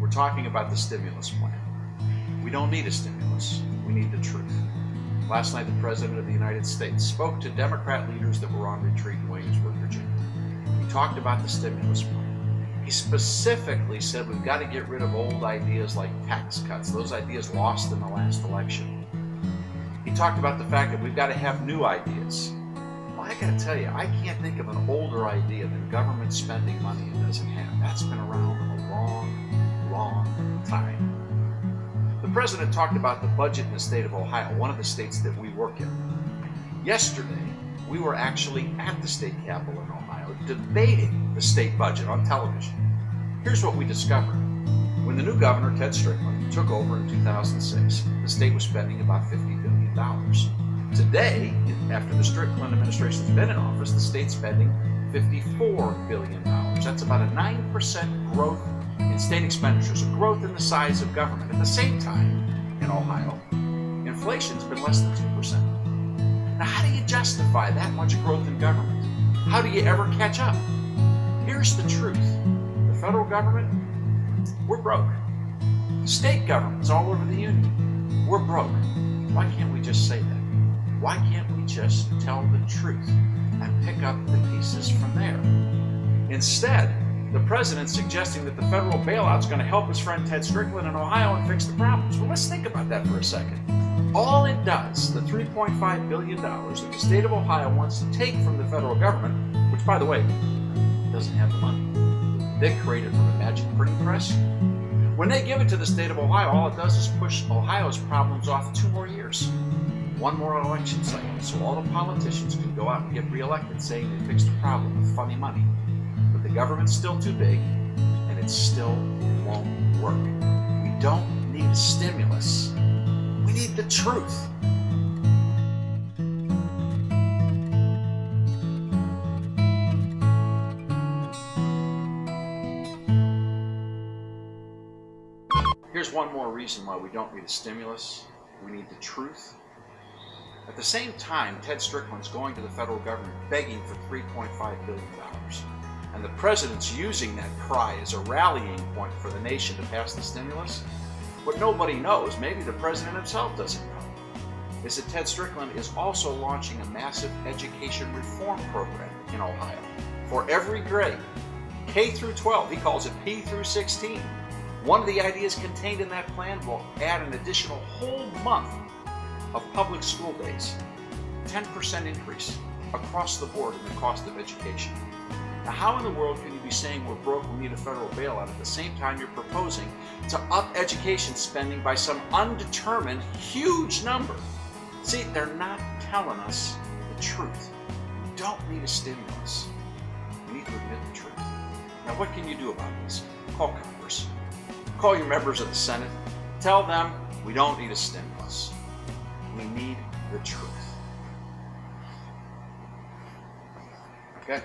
We're talking about the stimulus plan. We don't need a stimulus. We need the truth. Last night, the President of the United States spoke to Democrat leaders that were on retreat in Williamsburg, Virginia. He talked about the stimulus plan. He specifically said we've got to get rid of old ideas like tax cuts, those ideas lost in the last election. He talked about the fact that we've got to have new ideas. Well, I got to tell you, I can't think of an older idea than government spending money it doesn't have. That's been around a long, long time. The President talked about the budget in the state of Ohio, one of the states that we work in. Yesterday, we were actually at the state capitol in Ohio debating the state budget on television. Here's what we discovered. When the new governor, Ted Strickland, took over in 2006, the state was spending about $50 billion. Today, after the Strickland administration has been in office, the state's spending $54 billion. That's about a 9% growth in state expenditures, a growth in the size of government. At the same time, in Ohio, inflation's been less than 2%. Now, how do you justify that much growth in government? How do you ever catch up? Here's the truth. The federal government, we're broke. State governments all over the union, we're broke. Why can't we just say that? Why can't we just tell the truth and pick up the pieces from there? Instead, the President's suggesting that the federal bailout's going to help his friend Ted Strickland in Ohio and fix the problems. Well, let's think about that for a second. All it does, the $3.5 billion that the state of Ohio wants to take from the federal government, which, by the way, doesn't have the money. They created from a magic printing press. When they give it to the state of Ohio, all it does is push Ohio's problems off 2 more years. One more election cycle, so all the politicians can go out and get reelected saying they fixed the problem with funny money. But the government's still too big, and it still won't work. We don't need a stimulus. We need the truth. Here's one more reason why we don't need a stimulus. We need the truth. At the same time, Ted Strickland's going to the federal government begging for $3.5 billion. And the President's using that cry as a rallying point for the nation to pass the stimulus. What nobody knows, maybe the President himself doesn't know, is that Ted Strickland is also launching a massive education reform program in Ohio for every grade, K through 12. He calls it P through 16. One of the ideas contained in that plan will add an additional whole month of public school days, 10% increase across the board in the cost of education. Now, how in the world can you be saying we're broke, we need a federal bailout, at the same time you're proposing to up education spending by some undetermined huge number? See, they're not telling us the truth. We don't need a stimulus. We need to admit the truth. Now, what can you do about this? Call Congress. Call your members of the Senate. Tell them we don't need a stimulus. We need the truth. Okay?